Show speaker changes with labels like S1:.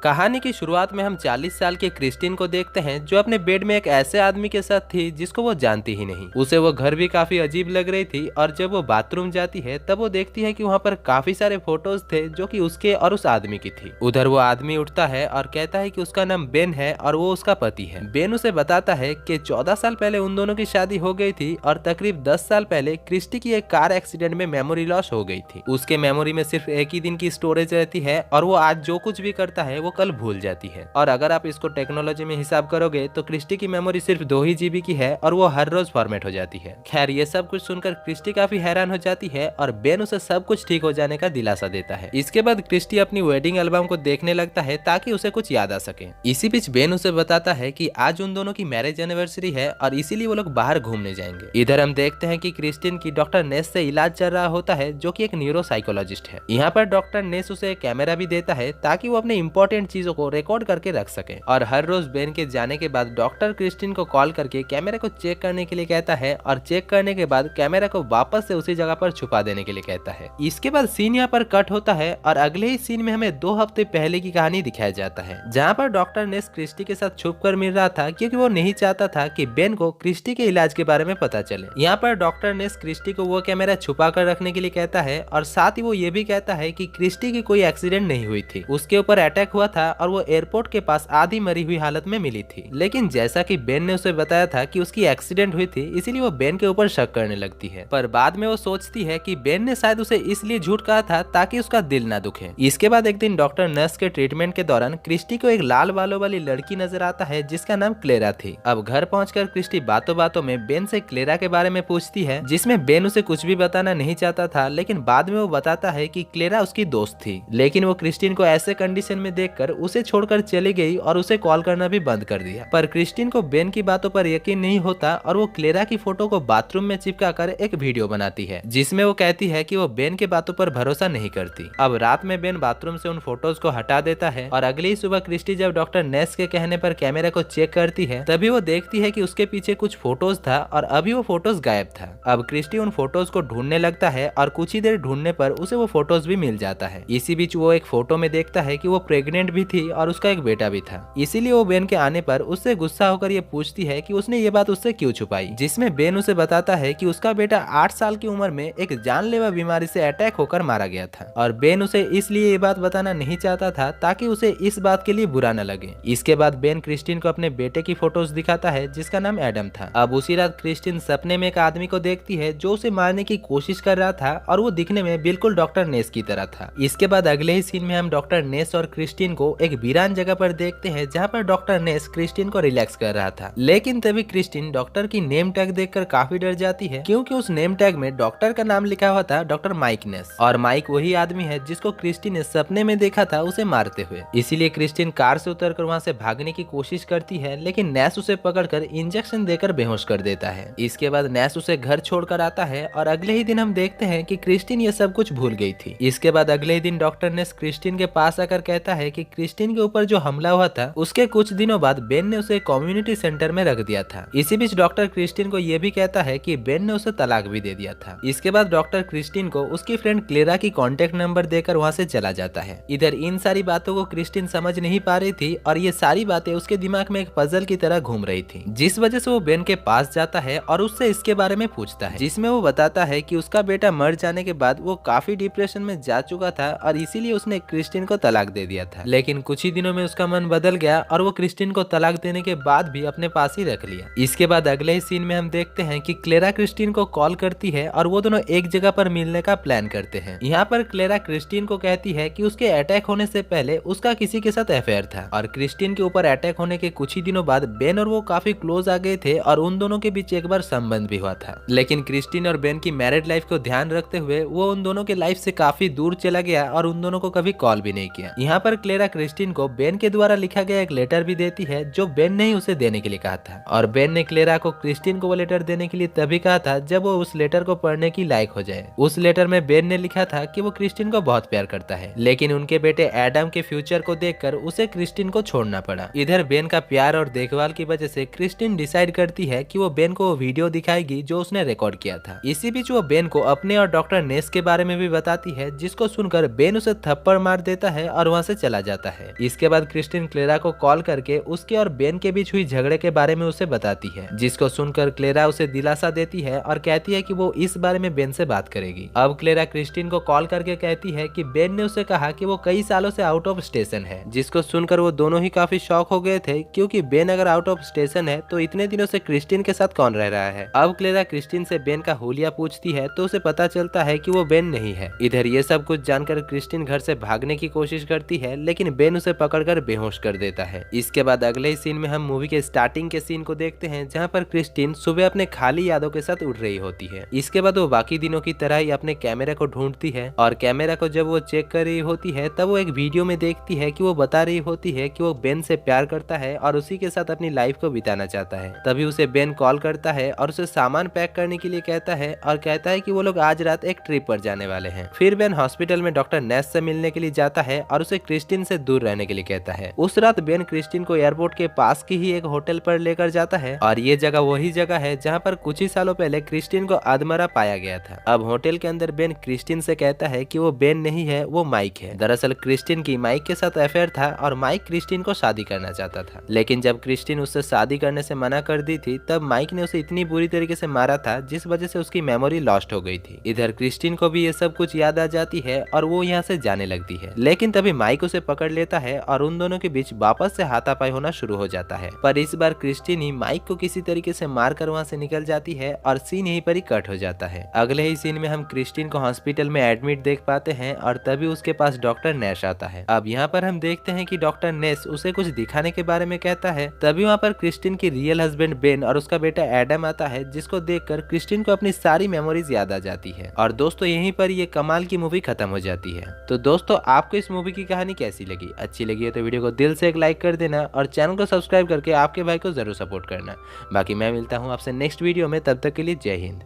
S1: कहानी की शुरुआत में हम 40 साल के क्रिस्टीन को देखते हैं जो अपने बेड में एक ऐसे आदमी के साथ थी जिसको वो जानती ही नहीं। उसे वो घर भी काफी अजीब लग रही थी और जब वो बाथरूम जाती है तब वो देखती है कि वहाँ पर काफी सारे फोटोज थे जो कि उसके और उस आदमी की थी। उधर वो आदमी उठता है और कहता है कि उसका नाम बेन है और वो उसका पति है। बेन उसे बताता है कि 14 साल पहले उन दोनों की शादी हो गई थी और तकरीब 10 साल पहले क्रिस्टी की एक कार एक्सीडेंट में मेमोरी लॉस हो गई थी। उसके मेमोरी में सिर्फ एक ही दिन की स्टोरेज रहती है और वो आज जो कुछ भी करता है वो कल भूल जाती है। और अगर आप इसको टेक्नोलॉजी में हिसाब करोगे तो क्रिस्टी की मेमोरी सिर्फ 2 ही जीबी की है और वो हर रोज फॉर्मेट हो जाती है। खैर ये सब कुछ सुनकर क्रिस्टी काफी हैरान हो जाती है और बेन उसे सब कुछ ठीक हो जाने का दिलासा देता है। इसके बाद क्रिस्टी अपनी वेडिंग एल्बम को देखने लगता है ताकि उसे कुछ याद आ सके। इसी बीच बेन उसे बताता है कि आज उन दोनों की मैरिज एनिवर्सरी है और इसीलिए वो लोग बाहर घूमने जाएंगे। इधर हम देखते हैं कि क्रिस्टीन की डॉक्टर नेस से इलाज चल रहा होता है जो कि एक न्यूरो साइकोलॉजिस्ट है। यहाँ पर डॉक्टर नेस उसे एक कैमरा भी देता है ताकि वो अपने इंपॉर्टेंट चीजों को रिकॉर्ड करके रख सके। और हर रोज बेन के जाने के बाद डॉक्टर क्रिस्टीन को कॉल करके कैमरे को चेक करने के लिए कहता है और चेक करने के बाद कैमरा को वापस से उसी जगह पर छुपा देने के लिए कहता है। इसके बाद सीन यहाँ पर कट होता है और अगले ही सीन में हमें 2 हफ्ते पहले की कहानी दिखाया जाता है जहाँ पर डॉक्टर नेस क्रिस्टी के साथ छुप कर मिल रहा था क्योंकि वो नहीं चाहता था कि बेन को क्रिस्टी के इलाज के बारे में पता चले। यहाँ पर डॉक्टर नेस क्रिस्टी को वो कैमरा छुपा कर रखने के लिए कहता है और साथ ही वो ये भी कहता है कि क्रिस्टी की कोई एक्सीडेंट नहीं हुई थी, उसके ऊपर अटैक हुआ था और वो एयरपोर्ट के पास आधी मरी हुई हालत में मिली थी। लेकिन जैसा कि बेन ने उसे बताया था कि उसकी एक्सीडेंट हुई थी इसीलिए वो बेन के ऊपर शक करने लगती है। पर बाद में वो सोचती है कि बेन ने शायद उसे इसलिए झूठ कहा था ताकि उसका दिल ना दुखे। इसके बाद एक दिन डॉक्टर नर्स के ट्रीटमेंट के दौरान क्रिस्टी को एक लाल बालों वाली लड़की नजर आता है जिसका नाम क्लेरा थी। अब घर पहुंचकर क्रिस्टी बातों बातों में बेन से क्लेरा के बारे में पूछती है जिसमें बेन उसे कुछ भी बताना नहीं चाहता था, लेकिन बाद में वो बताता है कि क्लेरा उसकी दोस्त थी। लेकिन वो क्रिस्टीन को ऐसे कंडीशन में देखकर उसे छोड़कर चली गई और उसे कॉल करना भी बंद कर दिया। पर क्रिस्टीन को बेन की बातों पर यकीन नहीं होता और वो क्लेरा की फोटो को बाथरूम में चिपका कर एक वीडियो बनाती है जिसमें वो कहती है कि वो बेन के बातों पर भरोसा नहीं करती। अब रात में बेन बाथरूम से उन फोटोज को हटा देता है और अगली ही सुबह क्रिस्टी जब डॉक्टर नेस के कहने पर कैमरे को चेक करती है तभी वो देखती है कि उसके पीछे कुछ फोटोज था और अभी वो फोटोज गायब था। अब क्रिस्टी उन फोटोज को ढूंढने लगता है और कुछ ही देर ढूंढने पर उसे वो फोटोज भी मिल जाता है। इसी बीच वो एक फोटो में देखता है कि वो प्रेग्नेंट भी थी और उसका एक बेटा भी था। इसीलिए वो बेन के आने पर उससे गुस्सा होकर ये पूछती है कि उसने ये बात उससे क्यों छुपाई, जिसमें बेन उसे बताता है कि उसका बेटा 8 साल की उम्र में एक जानलेवा बीमारी से अटैक होकर मारा गया था और बेन उसे इसलिए ये बात बताना नहीं चाहता था ताकि उसे इस बात के लिए बुरा न लगे। इसके बाद बेन क्रिस्टीन को अपने बेटे की फोटोज दिखाता है जिसका नाम एडम था। अब उसी रात क्रिस्टीन सपने में एक आदमी को देखती है जो उसे मारने की कोशिश कर रहा था और वो दिखने में बिल्कुल डॉक्टर नेस की तरह था। इसके बाद अगले ही सीन में हम डॉक्टर नेस और क्रिस्टीन को एक वीरान जगह पर देखते हैं जहाँ पर डॉक्टर नेस क्रिस्टीन को रिलैक्स कर रहा था। लेकिन तभी क्रिस्टीन डॉक्टर की नेम टैग देखकर काफी डर जाती है क्योंकि उस नेम टैग में डॉक्टर का नाम लिखा हुआ था डॉक्टर माइक नेस और माइक वही आदमी है जिसको क्रिस्टीन ने सपने में देखा था उसे मारते हुए। इसीलिए क्रिस्टीन कार से उतरकर वहाँ से भागने की कोशिश करती है लेकिन नेस उसे पकड़कर इंजेक्शन देकर बेहोश कर देता है। इसके बाद नेस उसे घर छोड़कर आता है और अगले ही दिन हम देखते हैं कि क्रिस्टीन ये सब कुछ भूल गई थी। इसके बाद अगले ही दिन डॉक्टर नेस क्रिस्टीन के पास आकर कहता है कि क्रिस्टीन के ऊपर जो हमला हुआ था उसके कुछ दिनों बाद बेन ने उसे कम्युनिटी सेंटर में रख दिया था। इसी बीच डॉक्टर क्रिस्टीन को यह भी कहता है कि बेन ने उसे तलाक भी दे दिया था। इसके बाद डॉक्टर क्रिस्टीन को उसकी फ्रेंड क्लेरा की कॉन्टेक्ट नंबर देकर वहाँ से चला जाता है। इधर इन सारी बातों को क्रिस्टीन समझ नहीं पा रही थी और ये सारी बातें उसके दिमाग में एक पजल की तरह घूम रही थी, जिस वजह से वो बेन के पास जाता है और उससे इसके बारे में पूछता है, जिसमें वो बताता है कि उसका बेटा मर जाने के बाद वो काफी डिप्रेशन में जा चुका था और इसीलिए उसने क्रिस्टीन को तलाक दे दिया था। लेकिन कुछ ही दिनों में उसका मन बदल गया और वो क्रिस्टीन को तलाक देने के बाद भी अपने पास ही रख लिया। इसके बाद अगले ही सीन में हम देखते हैं कि क्लेरा क्रिस्टीन को कॉल करती है और वो दोनों एक जगह पर मिलने का प्लान करते हैं। यहाँ पर क्लेरा क्रिस्टीन को कहती है कि उसके अटैक होने से पहले उसका किसी के साथ अफेयर था और क्रिस्टीन के ऊपर अटैक होने के कुछ ही दिनों बाद बेन और वो काफी क्लोज आ गए थे और उन दोनों के बीच एक बार संबंध भी हुआ था। लेकिन क्रिस्टीन और बेन की मैरिड लाइफ को ध्यान रखते हुए वो उन दोनों के लाइफ से काफी दूर चला गया और उन दोनों को कभी कॉल भी नहीं किया। यहाँ पर क्लेरा क्रिस्टीन को बेन के द्वारा लिखा गया एक लेटर भी देती है जो बेन ने ही उसे देने के लिए कहा था और बेन ने क्लेरा को क्रिस्टीन को वो लेटर देने के लिए तभी कहा था जब वो उस लेटर को पढ़ने की लायक हो जाए। उस लेटर में बेन ने लिखा था कि वो क्रिस्टीन को बहुत प्यार करता है लेकिन उनके बेटे एडम के फ्यूचर को देखकर उसे क्रिस्टीन को छोड़ना पड़ा। इधर बेन का प्यार और देखभाल की वजह से क्रिस्टीन डिसाइड करती है कि वो बेन को वीडियो दिखाएगी जो उसने रिकॉर्ड किया था। इसी बीच वो बेन को अपने और डॉक्टर नेस के बारे में भी बताती है जिसको सुनकर बेन उसे थप्पड़ मार देता है और वहाँ से चला जाता है। इसके बाद क्रिस्टीन क्लेरा को कॉल करके उसके और बेन के बीच हुई झगड़े के बारे में उसे बताती है, जिसको सुनकर क्लेरा उसे दिलासा देती है और कहती है कि वो इस बारे में बेन से बात करेगी। अब क्लेरा क्रिस्टीन को कॉल करके कहती है कि बेन ने उसे कहा कि वो कई सालों से आउट ऑफ स्टेशन है, जिसको सुनकर वो दोनों ही काफी शॉक हो गए थे, क्योंकि बेन अगर आउट ऑफ स्टेशन है तो इतने दिनों से क्रिस्टीन के साथ कौन रह रहा है। अब क्लेरा क्रिस्टीन से बेन का हुलिया पूछती है तो उसे पता चलता है कि वो बेन नहीं है। इधर ये सब कुछ जानकर क्रिस्टीन घर से भागने की कोशिश करती है, लेकिन बेन उसे पकड़कर बेहोश कर देता है। इसके बाद अगले ही सीन में हम मूवी के स्टार्टिंग के सीन को देखते हैं, जहाँ पर क्रिस्टीन सुबह अपने खाली यादों के साथ उड़ रही होती है। इसके बाद वो बाकी दिनों की तरह ही अपने कैमरा को ढूंढती है और कैमरा को जब वो चेक कर रही होती है तब वो एक वीडियो में देखती है कि वो बता रही होती है कि वो बेन से प्यार करता है और उसी के साथ अपनी लाइफ को बिताना चाहता है। तभी उसे बेन कॉल करता है और उसे सामान पैक करने के लिए कहता है और कहता है कि वो लोग आज रात एक ट्रिप पर जाने वाले हैं। फिर बेन हॉस्पिटल में डॉक्टर नेस से मिलने के लिए जाता है और उसे क्रिस्टीन से दूर रहने के लिए कहता है। उस रात बेन क्रिस्टीन को एयरपोर्ट के पास की ही एक होटल पर लेकर जाता है और ये जगह वही जगह है जहाँ पर कुछ ही सालों पहले क्रिस्टीन को अधमरा पाया गया था। अब होटल के अंदर बेन क्रिस्टीन से कहता है कि वो बेन नहीं है, वो माइक है। दरअसल क्रिस्टीन की माइक के साथ अफेयर था और माइक क्रिस्टीन को शादी करना चाहता था, लेकिन जब क्रिस्टीन उससे शादी करने से मना कर दी थी तब माइक ने उसे इतनी बुरी तरीके से मारा था जिस वजह से उसकी मेमोरी लॉस्ट हो गई थी। इधर क्रिस्टीन को भी ये सब कुछ याद आ जाती है और वो यहाँ से जाने लगती है, लेकिन तभी माइक उसे पकड़ लेता है और उन दोनों के बीच वापस से हाथापाई होना शुरू हो जाता है। पर इस बार क्रिस्टीन ही माइक को किसी तरीके से मारकर वहाँ से निकल जाती है और सीन यहीं पर ही कट हो जाता है। अगले ही सीन में हम क्रिस्टीन को हॉस्पिटल में एडमिट देख पाते हैं और तभी उसके पास डॉक्टर नेश आता है। अब यहाँ पर हम देखते हैं कि डॉक्टर नेश उसे कुछ दिखाने के बारे में कहता है। तभी वहाँ पर क्रिस्टीन की रियल हस्बैंड बेन और उसका बेटा एडम आता है, जिसको देखकर क्रिस्टीन को अपनी सारी मेमोरीज याद आ जाती है। और दोस्तों यहीं पर ये कमाल की मूवी खत्म हो जाती है। तो दोस्तों आपको इस मूवी की कहानी कैसी लगी? अच्छी लगी है तो वीडियो को दिल से एक लाइक कर देना और चैनल को सब्सक्राइब करके आपके भाई को जरूर सपोर्ट करना। बाकी मैं मिलता हूँ आपसे नेक्स्ट वीडियो में, तब तक के लिए जय हिंद।